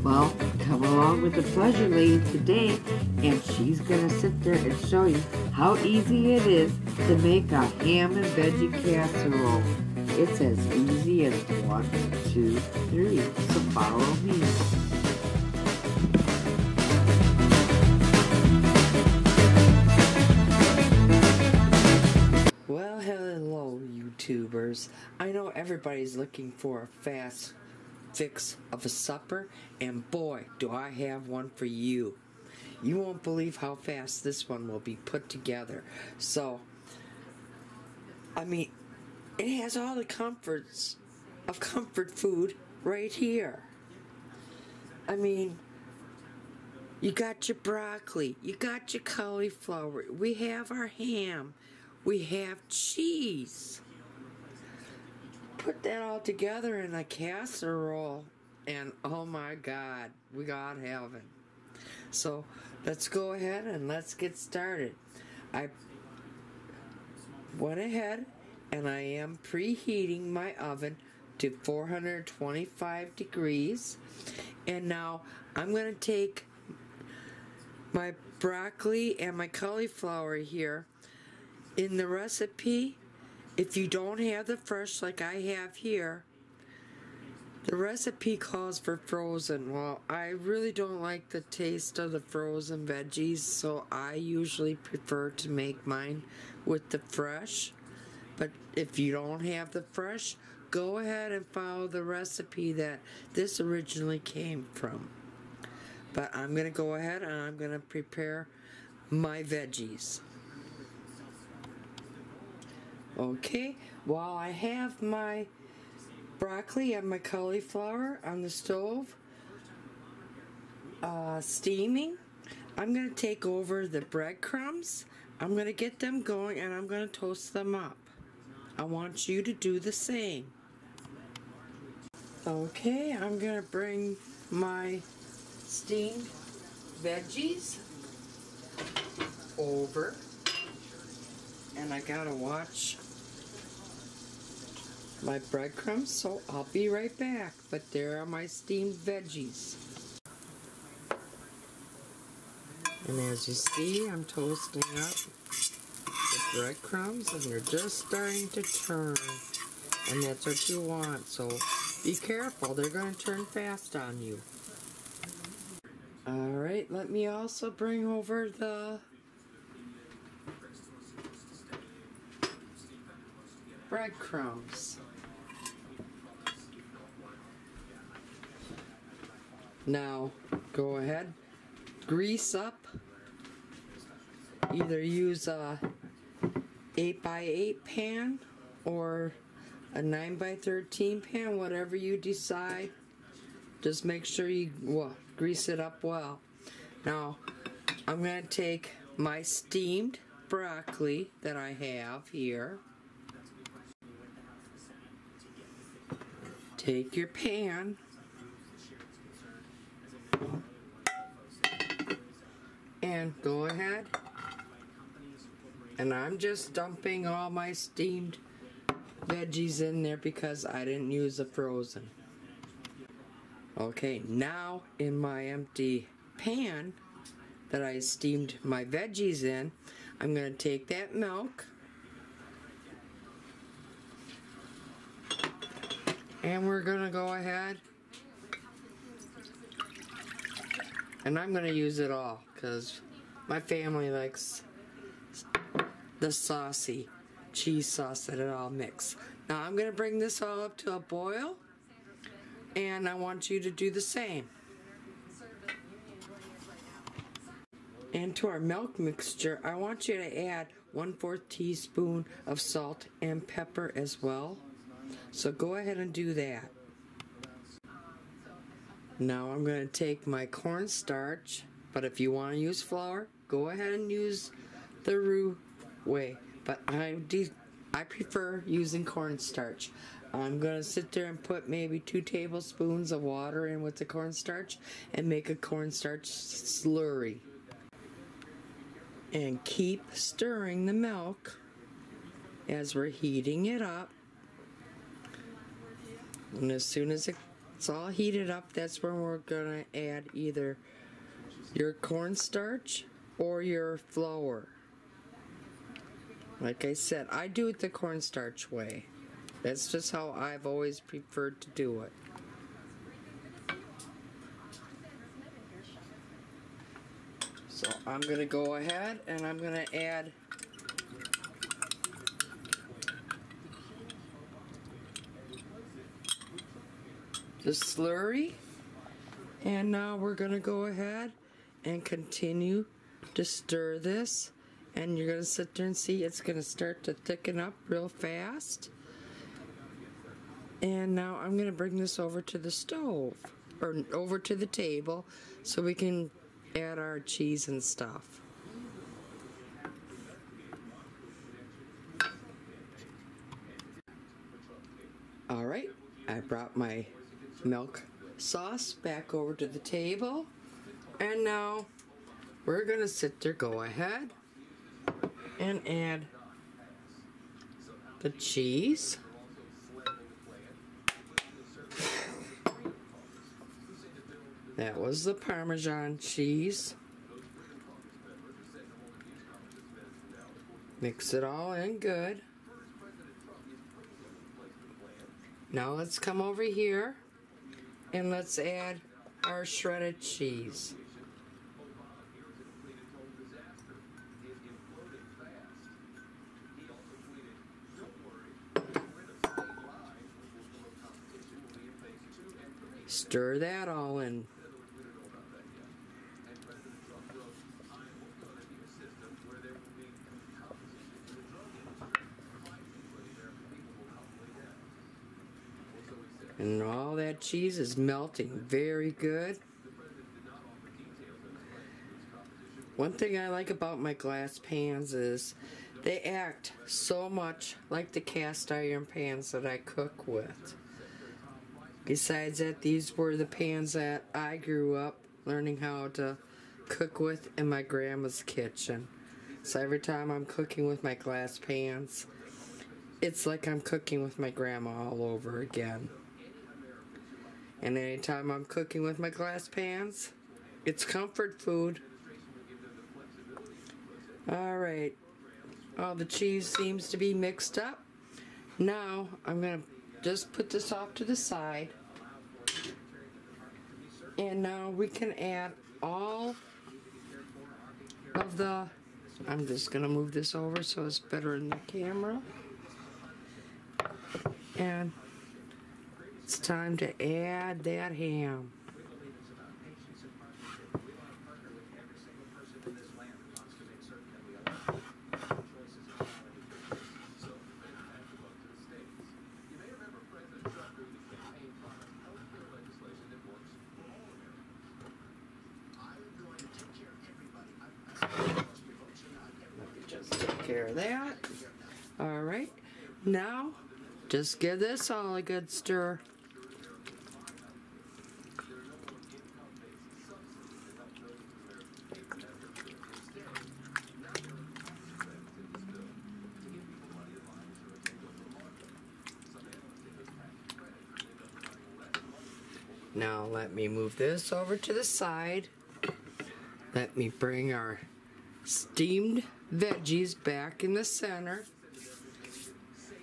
Well, come along with the Pleasure Lady today, and she's gonna sit there and show you how easy it is to make a ham and veggie casserole. It's as easy as 1, 2, 3. So follow me. Well, hello, YouTubers. I know everybody's looking for a fast fix of a supper, and boy, do I have one for you. You won't believe how fast this one will be put together. So, I mean, it has all the comforts of comfort food right here. I mean, you got your broccoli, you got your cauliflower, we have our ham, we have cheese. Put that all together in a casserole, and oh my God, we got heaven. So let's go ahead and let's get started. I went ahead and I am preheating my oven to 425 degrees, and now I'm going to take my broccoli and my cauliflower here. In the recipe, if you don't have the fresh like I have here, the recipe calls for frozen. Well, I really don't like the taste of the frozen veggies, so I usually prefer to make mine with the fresh. But if you don't have the fresh, go ahead and follow the recipe that this originally came from. But I'm going to go ahead and I'm going to prepare my veggies. Okay, while I have my broccoli and my cauliflower on the stove steaming, I'm going to take over the breadcrumbs. I'm going to get them going and I'm going to toast them up. I want you to do the same. Okay, I'm going to bring my steamed veggies over, and I gotta watch my breadcrumbs, so I'll be right back. But there are my steamed veggies. And as you see, I'm toasting up the breadcrumbs, and they're just starting to turn. And that's what you want, so be careful, they're going to turn fast on you. Alright, let me also bring over the breadcrumbs. Now, go ahead, grease up. Either use a 8x8 pan or a 9x13 pan, whatever you decide. Just make sure you grease it up well. Now, I'm going to take my steamed broccoli that I have here. Take your pan and go ahead, and I'm just dumping all my steamed veggies in there because I didn't use the frozen. Okay, now in my empty pan that I steamed my veggies in, I'm going to take that milk and we're going to go ahead, and I'm going to use it all because my family likes the saucy cheese sauce that it all mix. Now I'm going to bring this all up to a boil, and I want you to do the same. And to our milk mixture, I want you to add 1/4 teaspoon of salt and pepper as well. So go ahead and do that. Now I'm going to take my cornstarch, but if you want to use flour, go ahead and use the roux way. But I prefer using cornstarch. I'm going to sit there and put maybe 2 tablespoons of water in with the cornstarch and make a cornstarch slurry. And keep stirring the milk as we're heating it up. And as soon as it it's all heated up, that's when we're gonna add either your cornstarch or your flour. Like I said, I do it the cornstarch way. That's just how I've always preferred to do it. So I'm going to go ahead and I'm going to add the slurry. And now we're going to go ahead and continue to stir this. And you're going to sit there and see it's going to start to thicken up real fast. And now I'm going to bring this over to the stove, or over to the table, so we can add our cheese and stuff. Alright, I brought my milk sauce back over to the table. And now we're going to sit there, go ahead and add the cheese. That was the Parmesan cheese. Mix it all in good. Now let's come over here and let's add our shredded cheese. Stir that all in. And all that cheese is melting very good. One thing I like about my glass pans is they act so much like the cast iron pans that I cook with. Besides that, these were the pans that I grew up learning how to cook with in my grandma's kitchen. So every time I'm cooking with my glass pans, it's like I'm cooking with my grandma all over again. And anytime I'm cooking with my glass pans, it's comfort food. Alright, all the cheese seems to be mixed up. Now I'm going to just put this off to the side. And now we can add all of the, I'm just going to move this over so it's better in the camera. And it's time to add that ham. Care of that. Alright, now just give this all a good stir. Now let me move this over to the side. Let me bring our steamed veggies back in the center.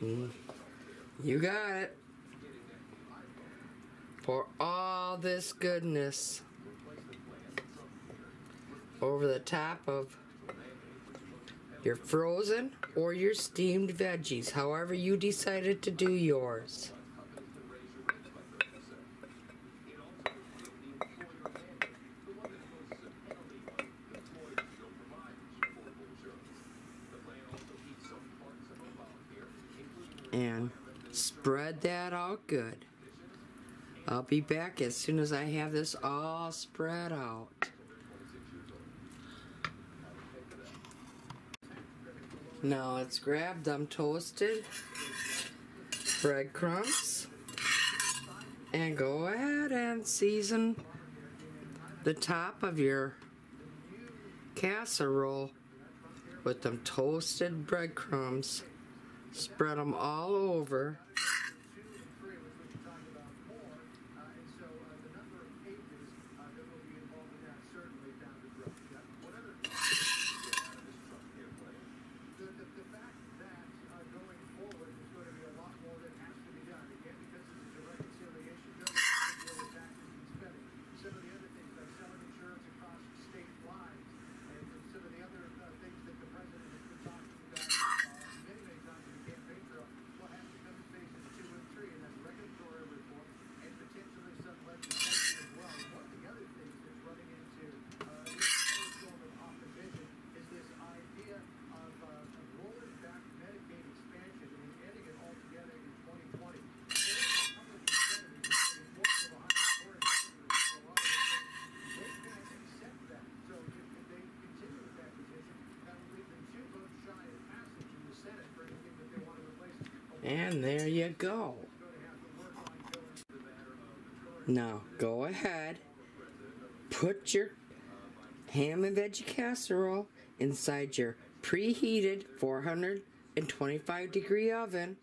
You got it. Pour all this goodness over the top of your frozen or your steamed veggies, however you decided to do yours. And spread that out good. I'll be back as soon as I have this all spread out. Now let's grab them toasted breadcrumbs and go ahead and season the top of your casserole with them toasted breadcrumbs. Spread them all over. And there you go. Now go ahead, put your ham and veggie casserole inside your preheated 425 degree oven.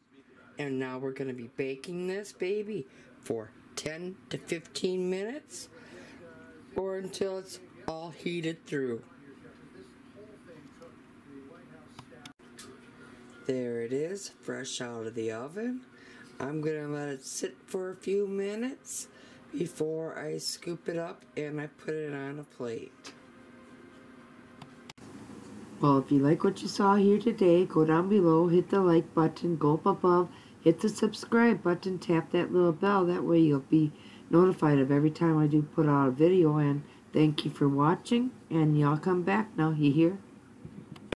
And now we're going to be baking this baby for 10 to 15 minutes or until it's all heated through. There it is, fresh out of the oven. I'm going to let it sit for a few minutes before I scoop it up and I put it on a plate. Well, if you like what you saw here today, go down below, hit the like button, go up above, hit the subscribe button, tap that little bell. That way you'll be notified of every time I do put out a video. And thank you for watching, and y'all come back now. You hear?